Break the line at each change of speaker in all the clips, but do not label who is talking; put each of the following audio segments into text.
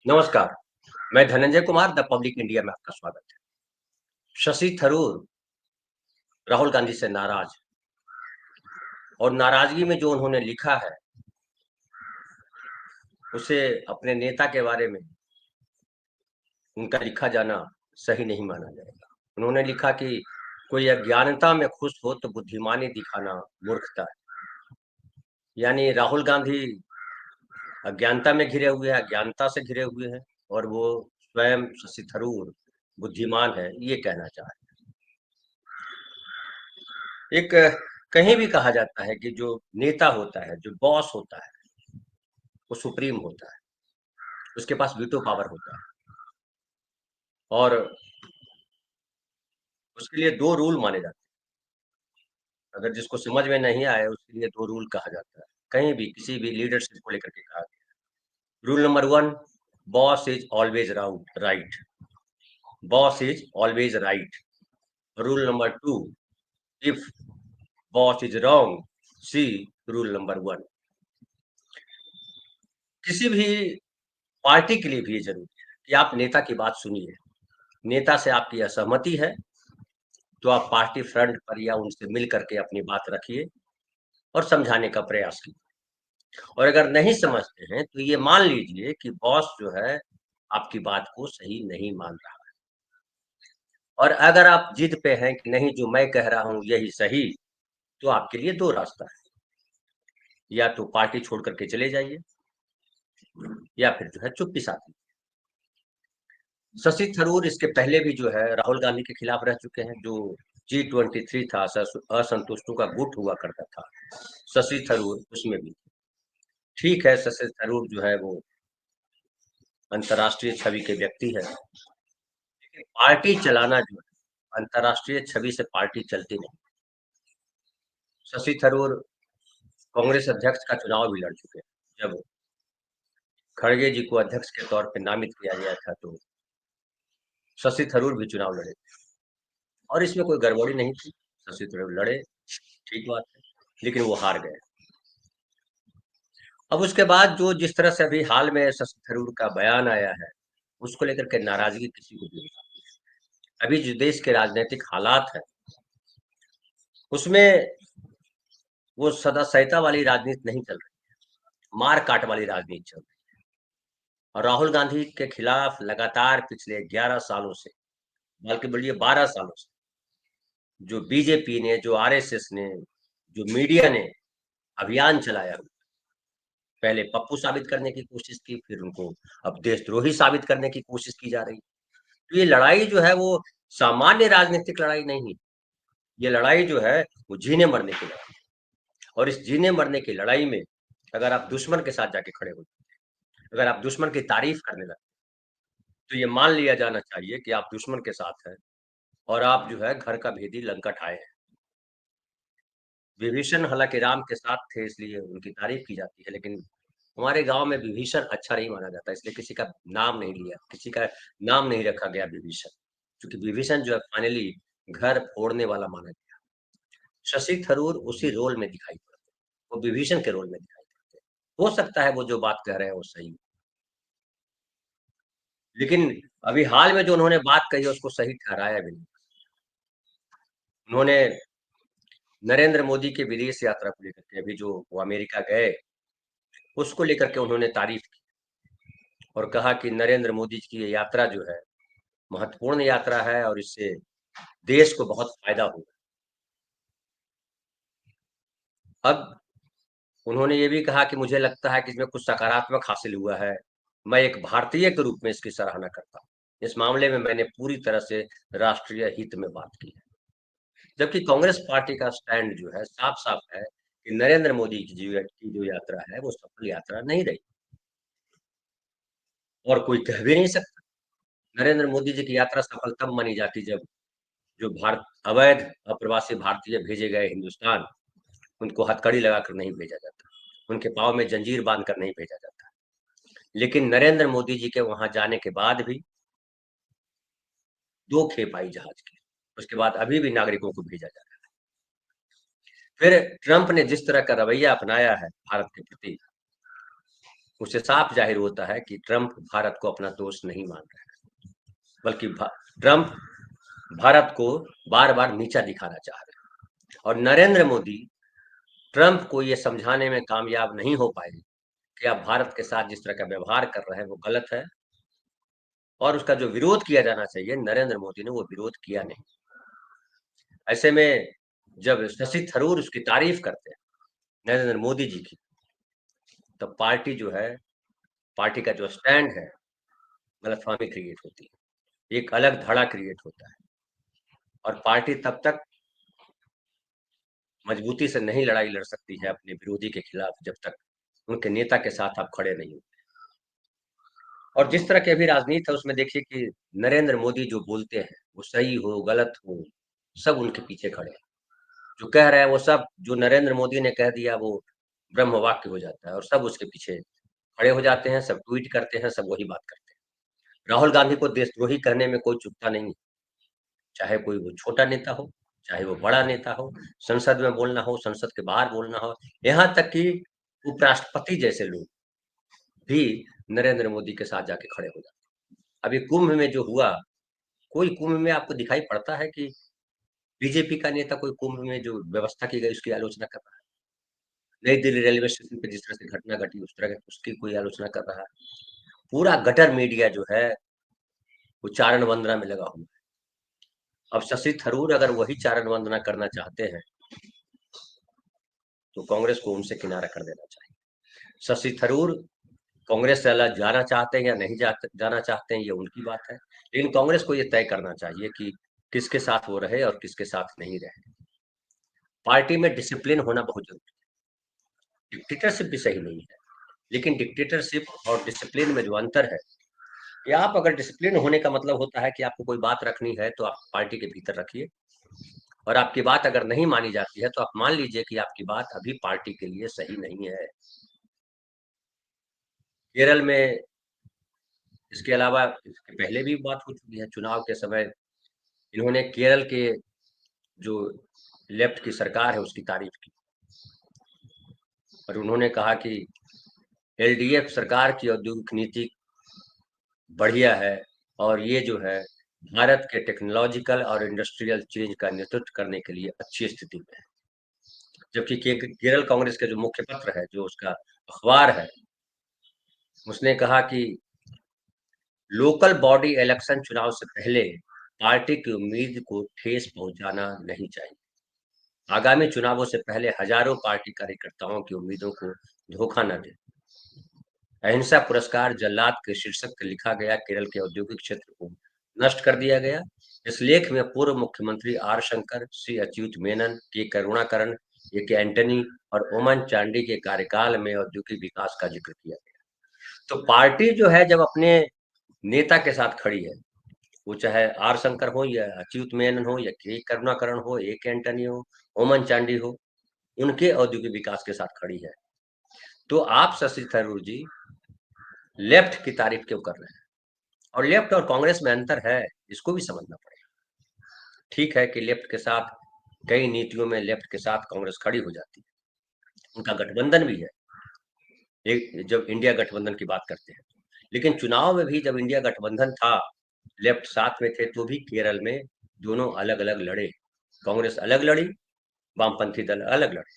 नमस्कार, मैं Dhananjay Kumar the public India में आपका स्वागत है। शशि थरूर राहुल गांधी से नाराज और नाराजगी में जो उन्होंने लिखा है, उसे अपने नेता के बारे में उनका लिखा जाना सही नहीं माना जाएगा। उन्होंने लिखा कि कोई अज्ञानता में खुश हो तो बुद्धिमानी दिखाना मूर्खता है। यानी राहुल गांधी अज्ञानता में घिरे हुए हैं, अज्ञानता से घिरे हुए हैं और वो स्वयं शशि थरूर बुद्धिमान है, ये कहना चाह रहे हैं। एक कहीं भी कहा जाता है कि जो नेता होता है, जो बॉस होता है, वो सुप्रीम होता है, उसके पास वीटो पावर होता है और उसके लिए 2 रूल माने जाते हैं। अगर जिसको समझ में नहीं आए उसके लिए 2 रूल कहा जाता है। कहीं भी किसी भी लीडरशिप को लेकर के कहा गया है। Rule number 1, boss is always right. Boss is always right. Rule number 2, if boss is wrong, see rule number 1। किसी भी पार्टी के लिए भी ये ज़रूरी है कि आप नेता की बात सुनिए। नेता से आपकी असहमति है, तो आप पार्टी फ्रंट पर या उनसे मिल करके अपनी बात रखिए और समझाने का प्रयास कीजिए। और अगर नहीं समझते हैं, तो ये मान लीजिए कि बॉस जो है, आपकी बात को सही नहीं मान रहा है। और अगर आप जिद पे हैं कि नहीं जो मैं कह रहा हूँ यही सही, तो आपके लिए 2 रास्ता है। या तो पार्टी छोड़ कर के चले जाइए या फिर जो है चुप्पी साधिए। शशि थरूर इसके पहले भी जो है राहुल गांधी के खिलाफ रह चुके हैं। जो G23 था, असंतुष्टों का गुट हुआ करता था, शशि थरूर उसमें भी। ठीक है, शशि थरूर जो है वो अंतर्राष्ट्रीय छवि के व्यक्ति है, लेकिन पार्टी चलाना जो है, अंतर्राष्ट्रीय छवि से पार्टी चलती नहीं। शशि थरूर कांग्रेस अध्यक्ष का चुनाव भी लड़ चुके हैं। जब खड़गे जी को अध्यक्ष के तौर पे नामित किया गया था, तो शशि थरूर भी चुनाव लड़े और इसमें कोई गड़बड़ी नहीं थी। शशि थरूर लड़े, ठीक बात है, लेकिन वो हार गए। अब उसके बाद जो जिस तरह से अभी हाल में शशि थरूर का बयान आया है, उसको लेकर के नाराजगी किसी को भी नहीं है। अभी जो देश के राजनीतिक हालात है, उसमें वो सदा संहिता वाली राजनीति नहीं चल रही है, मार काट वाली राजनीति चल रही है। और राहुल गांधी के खिलाफ लगातार पिछले 11 सालों से, बल्कि बोलिए 12 सालों से, जो बीजेपी ने, जो आरएसएस ने, जो मीडिया ने अभियान चलाया, पहले पप्पू साबित करने की कोशिश की, फिर उनको अब देशद्रोही साबित करने की कोशिश की जा रही है। तो ये लड़ाई जो है वो सामान्य राजनीतिक लड़ाई नहीं है। ये लड़ाई जो है वो जीने मरने की लड़ाई है। और इस जीने मरने की लड़ाई में अगर आप दुश्मन के साथ जाके खड़े हो, अगर आप दुश्मन की तारीफ करने लगते, तो ये मान लिया जाना चाहिए कि आप दुश्मन के साथ हैं और आप जो है घर का भेदी लंका ढाए हैं। विभीषण हालांकि राम के साथ थे इसलिए उनकी तारीफ की जाती है, लेकिन हमारे गांव में विभीषण अच्छा नहीं माना जाता, इसलिए किसी का नाम नहीं लिया, किसी का नाम नहीं रखा गया विभीषण, क्योंकि विभीषण जो है फाइनली घर फोड़ने वाला माना गया। शशि थरूर उसी रोल में दिखाई पड़ते, वो विभीषण के रोल में दिखाई पड़ते। हो सकता है वो जो बात कह रहे हैं वो सही हो, लेकिन अभी हाल में जो उन्होंने बात कही है उसको सही ठहराया भी नहीं। उन्होंने नरेंद्र मोदी के विदेश यात्रा को लेकर के, अभी जो वो अमेरिका गए, उसको लेकर के उन्होंने तारीफ की और कहा कि नरेंद्र मोदी जी की ये यात्रा जो है महत्वपूर्ण यात्रा है और इससे देश को बहुत फायदा होगा। अब उन्होंने ये भी कहा कि मुझे लगता है कि इसमें कुछ सकारात्मक हासिल हुआ है। मैं एक भारतीय के रूप में इसकी सराहना करता हूँ। इस मामले में मैंने पूरी तरह से राष्ट्रीय हित में बात की है। जबकि कांग्रेस पार्टी का स्टैंड जो है साफ-साफ है कि नरेंद्र मोदी की जो यात्रा है वो सफल यात्रा नहीं रही और कोई कह भी नहीं सकता। नरेंद्र मोदी जी की यात्रा सफल तब मानी जाती जब जो भारत अवैध अप्रवासी भारतीय भेजे गए हिंदुस्तान, उनको हथकड़ी लगाकर नहीं भेजा जाता, उनके पाँव में जंजीर बांध कर नहीं भेजा जाता। लेकिन नरेंद्र मोदी जी के वहाँ जाने के बाद भी 2 खेप आई जहाज की, उसके बाद अभी भी नागरिकों को भेजा जा रहा है। फिर ट्रंप ने जिस तरह का रवैया अपनाया है भारत के प्रति, उससे साफ जाहिर होता है कि ट्रंप भारत को अपना दोस्त नहीं मान रहे हैं, बल्कि ट्रंप भारत को बार-बार नीचा दिखाना चाह रहे हैं। और नरेंद्र मोदी ट्रंप को ये समझाने में कामयाब नहीं हो पाए कि आप भारत के साथ जिस तरह का व्यवहार कर रहे हैं वो गलत है, और उसका जो विरोध किया जाना चाहिए, नरेंद्र मोदी ने वो विरोध किया नहीं। ऐसे में जब शशि थरूर उसकी तारीफ करते हैं नरेंद्र मोदी जी की, तो पार्टी जो है, पार्टी का जो स्टैंड है, गलतफहमी क्रिएट होती है, एक अलग धड़ा क्रिएट होता है, और पार्टी तब तक मजबूती से नहीं लड़ाई लड़ सकती है अपने विरोधी के खिलाफ जब तक उनके नेता के साथ आप खड़े नहीं हो। और जिस तरह की अभी राजनीति है उसमें देखिए कि नरेंद्र मोदी जो बोलते हैं वो सही हो गलत हो, सब उनके पीछे खड़े हैं। जो कह रहे हैं वो सब, जो नरेंद्र मोदी ने कह दिया वो ब्रह्म वाक्य हो जाता है, और सब उसके पीछे खड़े हो जाते हैं, सब ट्वीट करते हैं, सब वही बात करते हैं। राहुल गांधी को देशद्रोही कहने में कोई चूकता नहीं है, चाहे कोई वो छोटा नेता हो, चाहे वो बड़ा नेता हो, संसद में बोलना हो, संसद के बाहर बोलना हो, यहाँ तक कि उपराष्ट्रपति जैसे लोग भी नरेंद्र मोदी के साथ जाके खड़े हो जाते हैं। अभी कुंभ में जो हुआ, कोई कुंभ में आपको दिखाई पड़ता है कि बीजेपी का नेता कोई कुंभ में जो व्यवस्था की गई उसकी आलोचना कर रहा है? नई दिल्ली रेलवे स्टेशन पे जिस तरह से घटना घटी उस तरह उसकी कोई आलोचना कर रहा है? पूरा गटर मीडिया जो है वो चारण वंदना में लगा हुआ है। अब शशि थरूर अगर वही चारण वंदना करना चाहते हैं तो कांग्रेस को उनसे किनारा कर देना चाहिए। शशि थरूर कांग्रेस से अलग जाना चाहते हैं या नहीं जाना चाहते हैं, ये उनकी बात है, लेकिन कांग्रेस को ये तय करना चाहिए कि किसके साथ वो रहे और किसके साथ नहीं रहे। पार्टी में डिसिप्लिन होना बहुत जरूरी है। डिक्टेटरशिप भी सही नहीं है, लेकिन डिक्टेटरशिप और डिसिप्लिन में जो अंतर है कि आप अगर डिसिप्लिन होने का मतलब होता है कि आपको कोई बात रखनी है तो आप पार्टी के भीतर रखिए, और आपकी बात अगर नहीं मानी जाती है तो आप मान लीजिए कि आपकी बात अभी पार्टी के लिए सही नहीं है। केरल में इसके अलावा इसके पहले भी बात हो चुकी है, चुनाव के समय इन्होंने केरल के जो लेफ्ट की सरकार है उसकी तारीफ की, और उन्होंने कहा कि एलडीएफ सरकार की औद्योगिक नीति बढ़िया है, और ये जो है भारत के टेक्नोलॉजिकल और इंडस्ट्रियल चेंज का नेतृत्व करने के लिए अच्छी स्थिति में है। जबकि केरल कांग्रेस के जो मुख्य पत्र है, जो उसका अखबार है, उसने कहा कि लोकल बॉडी इलेक्शन चुनाव से पहले पार्टी की उम्मीद को ठेस पहुंचाना नहीं चाहिए। आगामी चुनावों से पहले हजारों पार्टी कार्यकर्ताओं की उम्मीदों को धोखा न दे। अहिंसा पुरस्कार जल्लाद के शीर्षक से लिखा गया केरल के औद्योगिक क्षेत्र को नष्ट कर दिया गया। इस लेख में पूर्व मुख्यमंत्री आर शंकर, सी अच्युत मेनन, के करुणाकरण, ए के एंटनी और ओमन चांडी के कार्यकाल में औद्योगिक विकास का जिक्र किया गया। तो पार्टी जो है जब अपने नेता के साथ खड़ी है, वो चाहे आर शंकर हो या अच्युत मेनन हो या के करुणाकरण हो, ए के एंटनी हो, ओमन चांडी हो, उनके औद्योगिक विकास के साथ खड़ी है, तो आप शशि थरूर जी लेफ्ट की तारीफ क्यों कर रहे हैं? और लेफ्ट और कांग्रेस में अंतर है, इसको भी समझना पड़ेगा। ठीक है कि लेफ्ट के साथ कई नीतियों में लेफ्ट के साथ कांग्रेस खड़ी हो जाती है, उनका गठबंधन भी है, एक जब इंडिया गठबंधन की बात करते हैं, लेकिन चुनाव में भी जब इंडिया गठबंधन था, लेफ्ट साथ में थे, तो भी केरल में दोनों अलग अलग लड़े। कांग्रेस अलग लड़ी, वामपंथी दल अलग लड़े,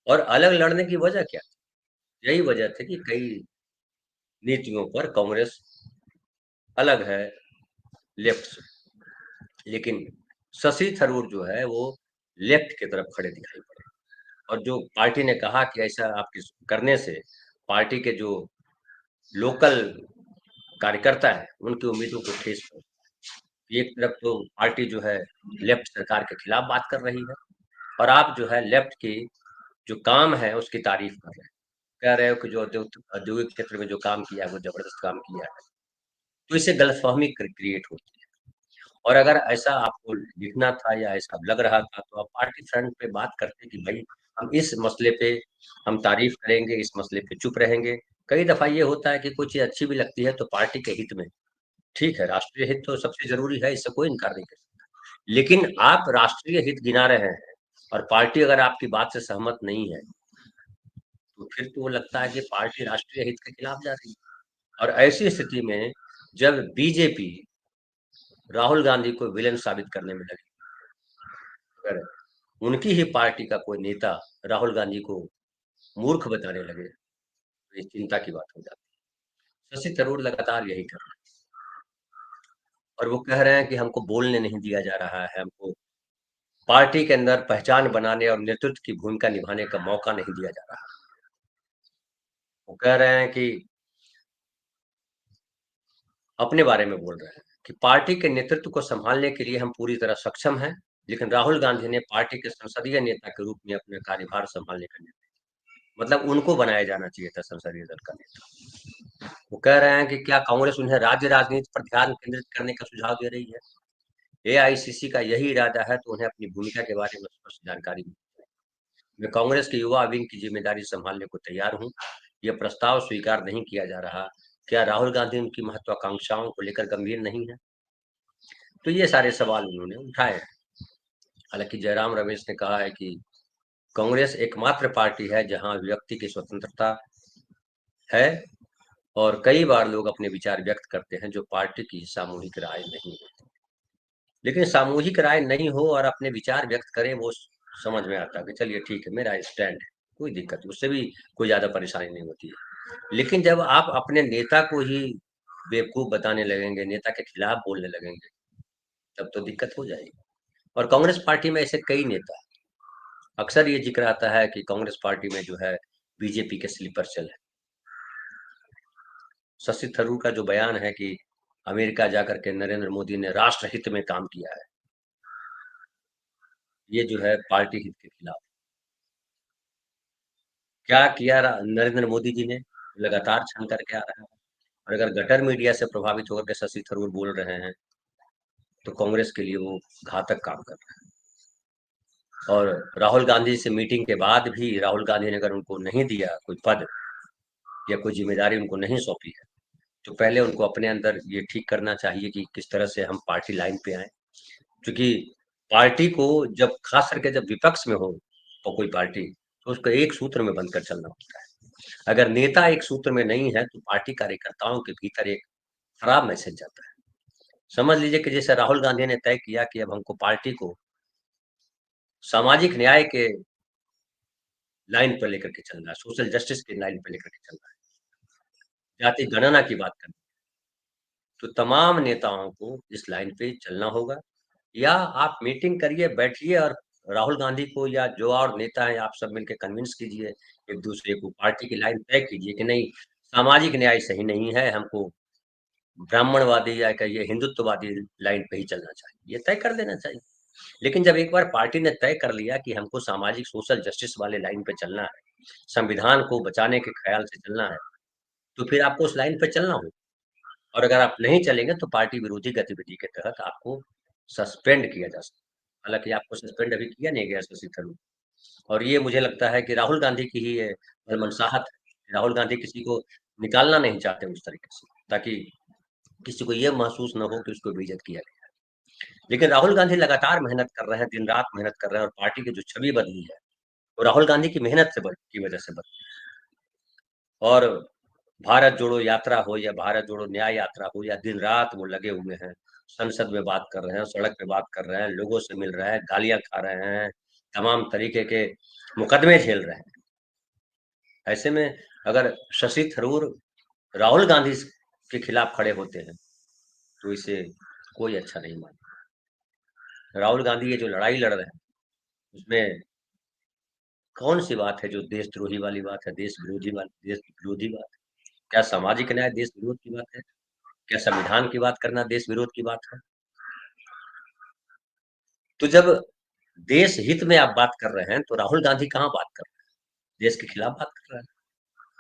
और अलग लड़ने की वजह क्या? यही वजह थी कि कई नीतियों पर कांग्रेस अलग है लेफ्ट से। लेकिन शशि थरूर जो है वो लेफ्ट की तरफ खड़े दिखाई पड़े, और जो पार्टी ने कहा कि ऐसा आपके करने से पार्टी के जो लोकल कार्यकर्ता है उनकी उम्मीदों को ठेस पहुंची। एक तरफ तो पार्टी जो है लेफ्ट सरकार के खिलाफ बात कर रही है, और आप जो है लेफ्ट की जो काम है उसकी तारीफ कर रहे हैं, कह रहे हो कि जो औद्योगिक क्षेत्र में जो काम किया है वो जबरदस्त काम किया है। तो इससे गलतफहमी क्रिएट होती है। और अगर ऐसा आपको लिखना था या ऐसा लग रहा था तो आप पार्टी फ्रंट पे बात करते कि भाई हम इस मसले पे हम तारीफ करेंगे, इस मसले पे चुप रहेंगे। कई दफा ये होता है कि कोई चीज अच्छी भी लगती है तो पार्टी के हित में, ठीक है, राष्ट्रीय हित तो सबसे जरूरी है, इससे कोई इनकार नहीं कर सकता, लेकिन आप राष्ट्रीय हित गिना रहे हैं और पार्टी अगर आपकी बात से सहमत नहीं है तो फिर तो लगता है कि पार्टी राष्ट्रीय हित के खिलाफ जा रही है। और ऐसी स्थिति में जब बीजेपी राहुल गांधी को विलेन साबित करने में लगी, अगर उनकी ही पार्टी का कोई नेता राहुल गांधी को मूर्ख बताने लगे, तो ये चिंता की बात हो जाती है। शशि थरूर लगातार यही कर रहे हैं और वो कह रहे हैं कि हमको बोलने नहीं दिया जा रहा है, हमको पार्टी के अंदर पहचान बनाने और नेतृत्व की भूमिका निभाने का मौका नहीं दिया जा रहा। वो कह रहे हैं कि अपने बारे में बोल रहे हैं कि पार्टी के नेतृत्व को संभालने के लिए हम पूरी तरह सक्षम हैं, लेकिन राहुल गांधी ने पार्टी के संसदीय नेता के रूप में अपना कार्यभार संभालने का निर्णय, मतलब उनको बनाया जाना चाहिए था संसदीय दल का नेता। वो कह रहे हैं कि क्या कांग्रेस उन्हें राज्य राजनीति पर ध्यान केंद्रित करने का सुझाव दे रही है? एआईसीसी का यही इरादा है तो उन्हें अपनी भूमिका के बारे में स्पष्ट जानकारी मिली। मैं कांग्रेस के युवा विंग की जिम्मेदारी संभालने को तैयार हूँ। यह प्रस्ताव स्वीकार नहीं किया जा रहा। क्या राहुल गांधी उनकी महत्वाकांक्षाओं को लेकर गंभीर नहीं है? तो ये सारे सवाल उन्होंने उठाए। हालांकि जयराम रमेश ने कहा है कि कांग्रेस एकमात्र पार्टी है जहां व्यक्ति की स्वतंत्रता है और कई बार लोग अपने विचार व्यक्त करते हैं जो पार्टी की सामूहिक राय नहीं है। लेकिन सामूहिक राय नहीं हो और अपने विचार व्यक्त करें, वो समझ में आता है कि चलिए ठीक है, मेरा स्टैंड है, कोई दिक्कत नहीं, उससे भी कोई ज्यादा परेशानी नहीं होती है। लेकिन जब आप अपने नेता को ही बेवकूफ बताने लगेंगे, नेता के खिलाफ बोलने लगेंगे, तब तो दिक्कत हो जाएगी। और कांग्रेस पार्टी में ऐसे कई नेता, अक्सर ये जिक्र आता है कि कांग्रेस पार्टी में जो है बीजेपी के स्लीपर सेल है। शशि थरूर का जो बयान है कि अमेरिका जाकर के नरेंद्र मोदी ने राष्ट्र हित में काम किया है, ये जो है पार्टी हित के खिलाफ। क्या किया नरेंद्र मोदी जी ने? लगातार छन करके आ रहा है। और अगर गटर मीडिया से प्रभावित होकर के शशि थरूर बोल रहे हैं, तो कांग्रेस के लिए वो घातक काम कर रहे हैं। और राहुल गांधी से मीटिंग के बाद भी राहुल गांधी ने अगर उनको नहीं दिया कोई पद या कोई जिम्मेदारी उनको नहीं सौंपी है, तो पहले उनको अपने अंदर ये ठीक करना चाहिए कि किस तरह से हम पार्टी लाइन पे आए। क्योंकि पार्टी को जब खास करके जब विपक्ष में हो तो कोई पार्टी, तो उसको एक सूत्र में बंद कर चलना होता है। अगर नेता एक सूत्र में नहीं है तो पार्टी कार्यकर्ताओं के भीतर एक खराब मैसेज जाता है। समझ लीजिए कि जैसे राहुल गांधी ने तय किया कि अब हमको पार्टी को सामाजिक न्याय के लाइन पर लेकर के चलना है, सोशल जस्टिस की लाइन पर लेकर के चलना है, जाति गणना की बात करनी है, तो तमाम नेताओं को इस लाइन पे चलना होगा। या आप मीटिंग करिए, बैठिए और राहुल गांधी को या जो और नेता हैं आप सब मिलके कन्विंस कीजिए, एक दूसरे को पार्टी की लाइन तय कीजिए कि नहीं, सामाजिक न्याय सही नहीं है, हमको ब्राह्मणवादी या कहिए हिंदुत्ववादी लाइन पे ही चलना चाहिए, ये तय कर देना चाहिए। लेकिन जब एक बार पार्टी ने तय कर लिया कि हमको सामाजिक सोशल जस्टिस वाले लाइन पे चलना है, संविधान को बचाने के ख्याल से चलना है, तो फिर आपको उस लाइन पे चलना होगा। और अगर आप नहीं चलेंगे तो पार्टी विरोधी गतिविधि के तहत आपको सस्पेंड किया जा सकता है। हालाँकि आपको सस्पेंड अभी किया नहीं गया शशि थरूर। और ये मुझे लगता है कि राहुल गांधी की ही ये मनसाहत है। राहुल गांधी किसी को निकालना नहीं चाहते उस तरीके से, ताकि किसी को ये महसूस ना हो कि उसको बेइज्जत किया गया है। लेकिन राहुल गांधी लगातार मेहनत कर रहे हैं, दिन-रात मेहनत कर रहे हैं और पार्टी की जो छवि बदली है, वो राहुल गांधी की मेहनत से बद की वजह से बदली है। और भारत जोड़ो यात्रा हो या भारत जोड़ो न्याय यात्रा हो, या दिन-रात वो लगे हुए हैं। संसद में बात कर रहे हैं, सड़क पे बात कर रहे हैं, लोगों से मिल रहे हैं, गालियाँ खा रहे हैं, तमाम तरीके के मुकदमे झेल रहे हैं। ऐसे में अगर शशि थरूर राहुल गांधी के खिलाफ खड़े होते हैं, तो इसे कोई अच्छा नहीं मानेगा। राहुल गांधी ये जो लड़ाई लड़ रहे हैं, उसमें कौन-सी बात है जो देशद्रोही वाली बात है, देश विरोधी बात है? क्या सामाजिक न्याय देश विरोध की बात है? क्या संविधान की बात करना देश विरोध की बात है? तो जब देश हित में आप बात कर रहे हैं, तो राहुल गांधी कहाँ बात कर रहे हैं? देश के खिलाफ बात कर रहे हैं।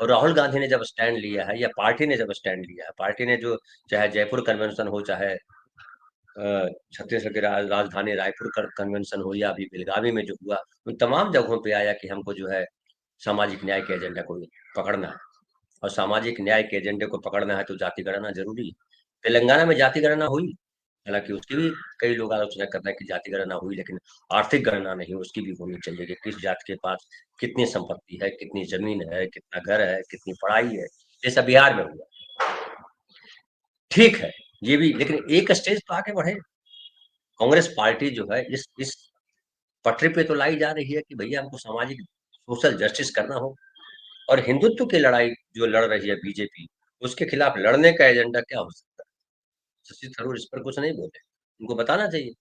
और राहुल गांधी ने जब स्टैंड लिया है या पार्टी ने जब स्टैंड लिया है, पार्टी ने जो चाहे जयपुर कन्वेंशन हो, चाहे छत्तीसगढ़ की राजधानी रायपुर कन्वेंशन हो या अभी बेलगावी में जो हुआ, उन तमाम जगहों पे आया कि हमको जो है सामाजिक न्याय के एजेंडा को पकड़ना है। और सामाजिक न्याय के एजेंडे को पकड़ना है तो जाति गणना जरूरी है। तेलंगाना में जाति गणना हुई, हालांकि उसकी भी कई लोग आलोचना कर रहे हैं कि जाति गणना हुई, लेकिन आर्थिक गणना नहीं, उसकी भी होनी चाहिए कि किस जाति के पास कितनी संपत्ति है, कितनी जमीन है, कितना घर है, कितनी पढ़ाई है। जैसा बिहार में हुआ, ठीक है, ये भी, लेकिन एक स्टेज तो आगे बढ़े। कांग्रेस पार्टी जो है इस पटरी पे तो लाई जा रही है कि भैया हमको सामाजिक सोशल जस्टिस करना हो, और हिंदुत्व की लड़ाई जो लड़ रही है बीजेपी, उसके खिलाफ लड़ने का एजेंडा क्या हो सकता है? शशि थरूर इस पर कुछ नहीं बोले। उनको बताना चाहिए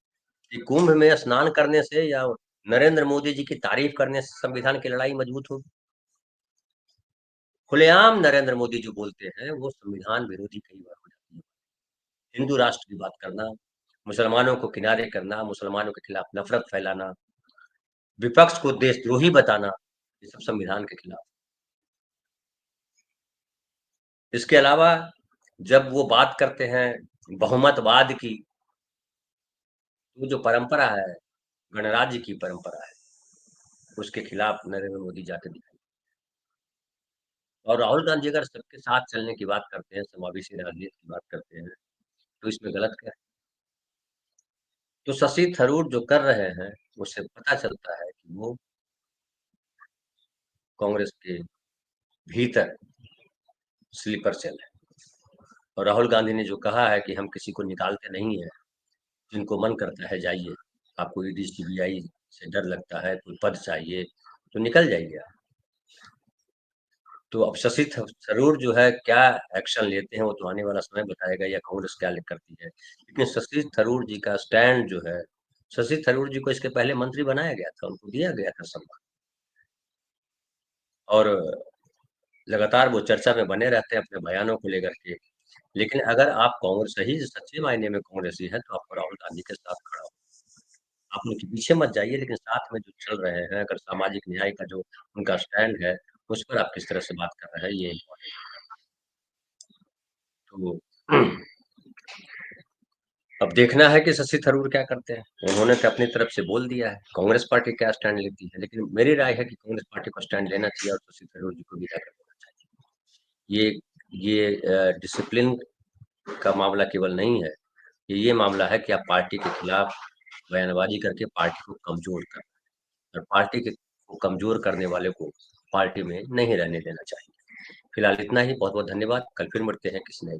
कि कुंभ में स्नान करने से या नरेंद्र मोदी जी की तारीफ करने से संविधान की लड़ाई मजबूत होगी। खुलेआम नरेंद्र मोदी जो बोलते हैं वो संविधान विरोधी कई बार हो जाती है। हिंदू राष्ट्र की बात करना, मुसलमानों को किनारे करना, मुसलमानों के खिलाफ नफरत फैलाना, विपक्ष को देशद्रोही बताना, ये सब संविधान के खिलाफ। इसके अलावा जब वो बात करते हैं बहुमतवाद की, वो जो परंपरा है, गणराज्य की परंपरा है, उसके खिलाफ नरेंद्र मोदी जाके दिखाई। और राहुल गांधी अगर सबके साथ चलने की बात करते हैं, समावेशी राजनीति की बात करते हैं, तो इसमें गलत क्या है? तो शशि थरूर जो कर रहे हैं, उससे पता चलता है कि वो कांग्रेस के भीतर स्लीपर सेल है। और राहुल गांधी ने जो कहा है कि हम किसी को निकालते नहीं है, जिनको मन करता है जाइए, आपको ईडी सीबीआई से डर लगता है, कोई पद चाहिए तो निकल जाइए आप। तो अब शशि थरूर जो है क्या एक्शन लेते हैं वो तो आने वाला समय बताएगा, या कांग्रेस क्या करती है। लेकिन शशि थरूर जी का स्टैंड जो है, शशि थरूर जी को इसके पहले मंत्री बनाया गया था, उनको दिया गया था सम्मान, और लगातार वो चर्चा में बने रहते हैं अपने बयानों को लेकर के। लेकिन अगर आप कांग्रेस ही सच्चे मायने में कांग्रेसी है, तो आपको राहुल गांधी के साथ खड़ा हो, आप उनके पीछे मत जाइए, लेकिन साथ में जो चल रहे हैं, अगर सामाजिक न्याय का जो उनका स्टैंड है, उस पर आप किस तरह से बात कर रहे हैं, ये तो अब देखना है कि शशि थरूर क्या करते हैं। उन्होंने तो अपनी तरफ से बोल दिया है, कांग्रेस पार्टी क्या स्टैंड लेती है, लेकिन मेरी राय है कि कांग्रेस पार्टी को स्टैंड लेना चाहिए और शशि थरूर जी को विदा कर देना चाहिए। ये डिसिप्लिन का मामला केवल नहीं है, ये मामला है कि आप पार्टी के खिलाफ बयानबाजी करके पार्टी को कमजोर कर, और पार्टी के को कमजोर करने वाले को पार्टी में नहीं रहने देना चाहिए। फिलहाल इतना ही, बहुत बहुत धन्यवाद। कल फिर मिलते हैं किसी नए